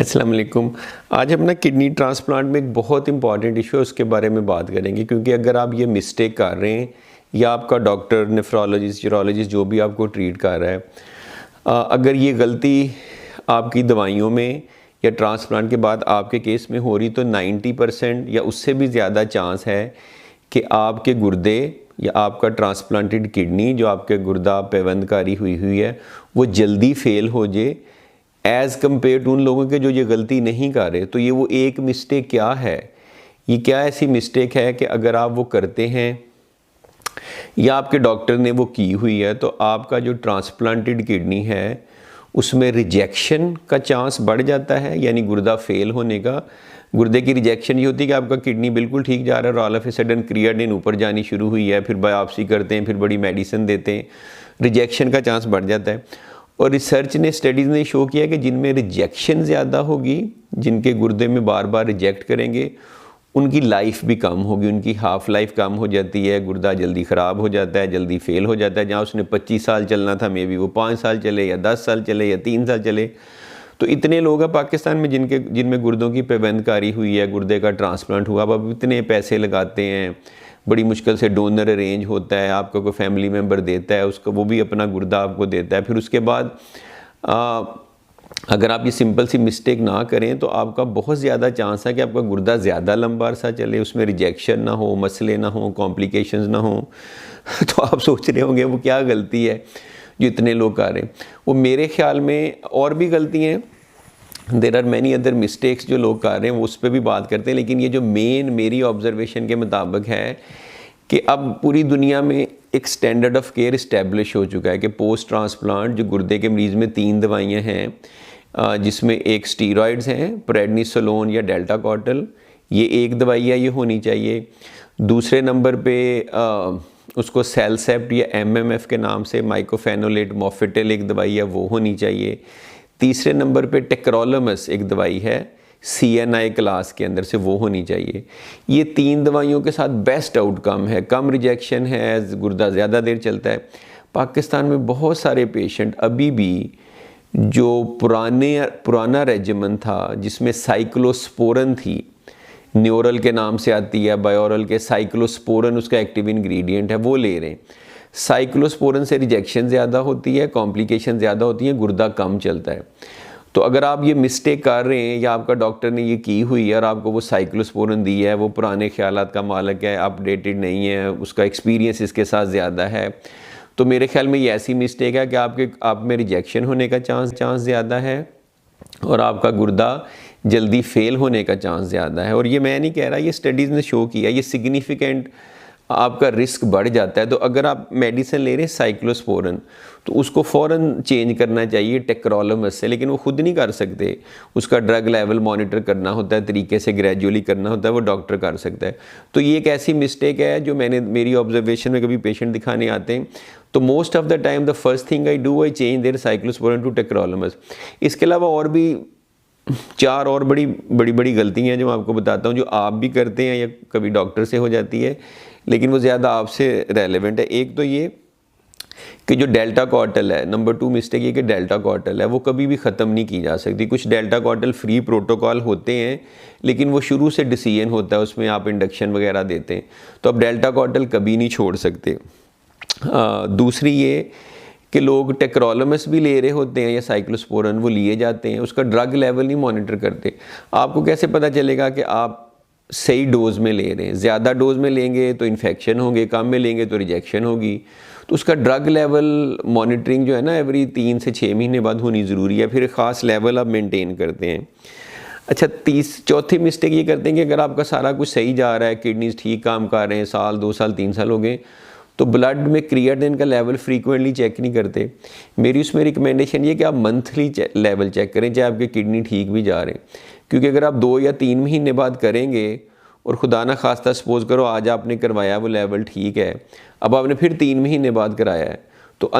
अस्सलाम वालेकुम। आज हम ना किडनी ट्रांसप्लांट में एक बहुत इंपॉर्टेंट इशू है, उसके बारे में बात करेंगे। क्योंकि अगर आप ये मिस्टेक कर रहे हैं या आपका डॉक्टर, नेफ्रोलॉजिस्ट, यूरोलॉजिस्ट जो भी आपको ट्रीट कर रहा है, अगर ये गलती आपकी दवाइयों में या ट्रांसप्लांट के बाद आपके केस में हो रही, तो 90% या उससे भी ज़्यादा चांस है कि आपके गुर्दे या आपका ट्रांसप्लांटेड किडनी जो आपके गुर्दा पेवंदकारी हुई है वो जल्दी फेल हो जाए एज़ कम्पेयर टू उन लोगों के जो ये गलती नहीं कर रहे। तो ये वो एक मिस्टेक क्या है, ये क्या ऐसी मिस्टेक है कि अगर आप वो करते हैं या आपके डॉक्टर ने वो की हुई है, तो आपका जो ट्रांसप्लांटेड किडनी है उसमें रिजेक्शन का चांस बढ़ जाता है, यानी गुर्दा फेल होने का। गुर्दे की रिजेक्शन ये होती है कि आपका किडनी बिल्कुल ठीक जा रहा है और all of a sudden creatinine ऊपर जानी शुरू हुई है, फिर बायोप्सी करते हैं, फिर बड़ी मेडिसिन देते हैं, रिजेक्शन का चांस बढ़ जाता है। और रिसर्च ने, स्टडीज़ ने शो किया कि जिनमें रिजेक्शन ज़्यादा होगी, जिनके गुर्दे में बार बार रिजेक्ट करेंगे, उनकी लाइफ भी कम होगी, उनकी हाफ लाइफ कम हो जाती है, गुर्दा जल्दी ख़राब हो जाता है, जल्दी फेल हो जाता है। जहाँ उसने 25 साल चलना था, मे बी वो 5 साल चले या 10 साल चले या 3 साल चले। तो इतने लोग हैं पाकिस्तान में जिनमें गुर्दों की पेवंदकारी हुई है, गुर्दे का ट्रांसप्लांट हुआ। अब इतने पैसे लगाते हैं, बड़ी मुश्किल से डोनर अरेंज होता है, आपका कोई फैमिली मेम्बर देता है उसको, वो भी अपना गुर्दा आपको देता है। फिर उसके बाद अगर आप ये सिंपल सी मिस्टेक ना करें तो आपका बहुत ज़्यादा चांस है कि आपका गुर्दा ज़्यादा लंबा अरसा चले, उसमें रिजेक्शन ना हो, मसले ना हो, कॉम्प्लिकेशंस ना हो। तो आप सोच रहे होंगे वो क्या गलती है जो इतने लोग कर रहे हैं। वो मेरे ख्याल में और भी गलतियाँ हैं, there are many other mistakes जो लोग कर रहे हैं, वो उस पर भी बात करते हैं। लेकिन ये जो मेरी ऑब्जर्वेशन के मुताबिक है कि अब पूरी दुनिया में एक स्टैंडर्ड ऑफ केयर इस्टेब्लिश हो चुका है कि पोस्ट ट्रांसप्लांट जो गुर्दे के मरीज़ में 3 दवाइयाँ हैं, जिसमें एक स्टीरॉइड्स हैं, प्रेडनिसोलोन या डेल्टाकॉर्टल, ये एक दवाई है, ये होनी चाहिए। दूसरे नंबर पे उसको सेलसेप्ट या एमएमएफ के नाम से माइकोफेनोलेट मॉफेटेल एक दवाई है, वो होनी चाहिए। तीसरे नंबर पे टेक्रोलोमस एक दवाई है CNI क्लास के अंदर से, वो होनी चाहिए। ये 3 दवाइयों के साथ बेस्ट आउटकम है, कम रिजेक्शन है, गुर्दा ज़्यादा देर चलता है। पाकिस्तान में बहुत सारे पेशेंट अभी भी जो पुराना रेजिमेंट था जिसमें साइक्लोस्पोरन थी, न्यूरल के नाम से आती है, बायोरल के साइक्लोस्पोरन उसका एक्टिव इंग्रेडिएंट है, वो ले रहे हैं। साइक्लोस्पोरन से रिजेक्शन ज़्यादा होती है, कॉम्प्लिकेशन ज़्यादा होती है, गुर्दा कम चलता है। तो अगर आप ये मिस्टेक कर रहे हैं या आपका डॉक्टर ने ये की हुई है और आपको वो साइक्लोस्पोरन दी है, वो पुराने ख्यालात का मालिक है, अपडेटेड नहीं है, उसका एक्सपीरियंस इसके साथ ज़्यादा है, तो मेरे ख्याल में ये ऐसी मिस्टेक है कि आप में रिजेक्शन होने का चांस ज़्यादा है और आपका गुर्दा जल्दी फेल होने का चांस ज़्यादा है। और ये मैं नहीं कह रहा, ये स्टडीज़ ने शो किया, ये सिग्निफिकेंट आपका रिस्क बढ़ जाता है। तो अगर आप मेडिसिन ले रहे हैं साइक्लोस्पोरन, तो उसको फ़ौरन चेंज करना चाहिए टेक्रोलोमस से, लेकिन वो खुद नहीं कर सकते, उसका ड्रग लेवल मॉनिटर करना होता है, तरीके से ग्रेजुअली करना होता है, वो डॉक्टर कर सकता है। तो ये एक ऐसी मिस्टेक है जो मेरी ऑब्जर्वेशन में कभी पेशेंट दिखाने आते हैं, तो most of the time the first thing I do, I change their cyclosporin to tacrolimus. इसके अलावा और भी 4 और बड़ी गलतियाँ हैं जो मैं आपको बताता हूँ, जो आप भी करते हैं या कभी डॉक्टर से हो जाती है, लेकिन वो ज़्यादा आपसे रेलेवेंट है। एक तो ये कि जो डेल्टाकॉर्टल है, नंबर 2 मिस्टेक ये कि डेल्टाकॉर्टल है वो कभी भी ख़त्म नहीं की जा सकती। कुछ डेल्टाकॉर्टल फ्री प्रोटोकॉल होते हैं, लेकिन वो शुरू से डिसीजन होता है, उसमें आप इंडक्शन वगैरह देते हैं, तो आप डेल्टाकॉर्टल कभी नहीं छोड़ सकते। दूसरी ये कि लोग टेक्रोलोमस भी ले रहे होते हैं या साइक्लोस्पोरन, वो लिए जाते हैं, उसका ड्रग लेवल नहीं मॉनिटर करते। आपको कैसे पता चलेगा कि आप सही डोज में ले रहे हैं? ज़्यादा डोज में लेंगे तो इन्फेक्शन होंगे, कम में लेंगे तो रिजेक्शन होगी। तो उसका ड्रग लेवल मॉनिटरिंग जो है ना, एवरी 3 से 6 महीने बाद होनी ज़रूरी है, फिर ख़ास लेवल आप मेंटेन करते हैं। अच्छा, चौथी मिस्टेक ये करते हैं कि अगर आपका सारा कुछ सही जा रहा है, किडनीज ठीक काम कर रहे हैं, साल 2 साल 3 साल हो गए, तो ब्लड में क्रिएटिनिन का लेवल फ्रीक्वेंटली चेक नहीं करते। मेरी उसमें रिकमेंडेशन ये कि आप मंथली लेवल चेक करें, चाहे आपके किडनी ठीक भी जा रहे हैं। क्योंकि अगर आप 2 या 3 महीने बाद करेंगे और खुदा ना खास्ता सपोज करो आज आपने करवाया, वो लेवल ठीक है, अब आपने फिर 3 महीने बाद कराया है, तो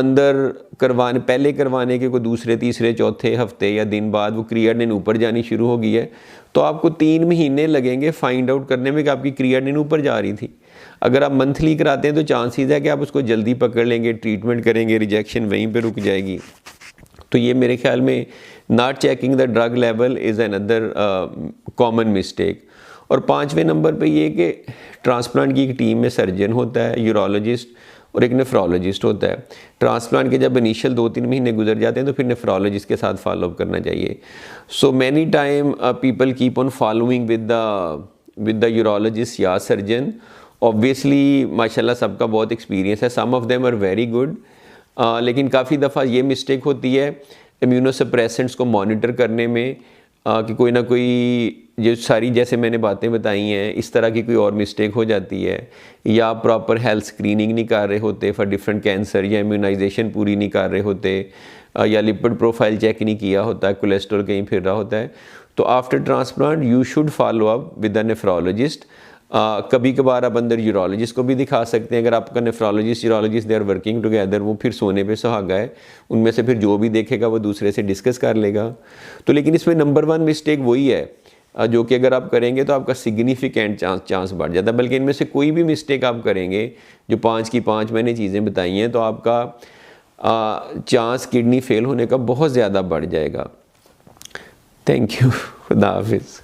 पहले करवाने के कोई दूसरे तीसरे चौथे हफ्ते या दिन बाद वो क्रिएटिनिन ऊपर जानी शुरू हो गई है, तो आपको 3 महीने लगेंगे फाइंड आउट करने में कि आपकी क्रिएटिनिन ऊपर जा रही थी। अगर आप मंथली कराते हैं तो चांसेस है कि आप उसको जल्दी पकड़ लेंगे, ट्रीटमेंट करेंगे, रिजेक्शन वहीं पे रुक जाएगी। तो ये मेरे ख्याल में not checking the drug level is another common mistake. और 5वें नंबर पे ये कि ट्रांसप्लांट की एक टीम में सर्जन होता है, यूरोलॉजिस्ट और एक नेफ्रोलॉजिस्ट होता है। ट्रांसप्लांट के जब इनिशियल 2-3 महीने गुजर जाते हैं तो फिर नेफ्रोलॉजिस्ट के साथ फॉलोअप करना चाहिए। So many time people keep on following with the urologist या सर्जन। ऑब्वियसली माशाल्लाह सबका बहुत एक्सपीरियंस है, some of them are very good, लेकिन काफ़ी दफ़ा ये मिस्टेक होती है इम्यूनोसप्रेसेंट्स को मॉनिटर करने में कि कोई ना कोई जो सारी जैसे मैंने बातें बताई हैं इस तरह की कोई और मिस्टेक हो जाती है, या प्रॉपर हेल्थ स्क्रीनिंग नहीं कर रहे होते फॉर डिफरेंट कैंसर, या इम्यूनाइजेशन पूरी नहीं कर रहे होते, या लिपिड प्रोफाइल चेक नहीं किया होता है, कोलेस्ट्रॉल कहीं फिर रहा होता है। तो after transplant you should follow up with a nephrologist. कभी कभार आप अंदर यूरोलॉजिस्ट को भी दिखा सकते हैं। अगर आपका nephrologist urologist they are working together, वो फिर सोने पे सुहागा है, उनमें से फिर जो भी देखेगा वो दूसरे से डिस्कस कर लेगा। तो लेकिन इसमें नंबर 1 मिस्टेक वही है जो कि अगर आप करेंगे तो आपका सिग्निफिकेंट चांस बढ़ जाता है। बल्कि इनमें से कोई भी मिस्टेक आप करेंगे, जो 5 की 5 मैंने चीज़ें बताई हैं, तो आपका चांस किडनी फेल होने का बहुत ज़्यादा बढ़ जाएगा। थैंक यू, खुदा हाफिज़।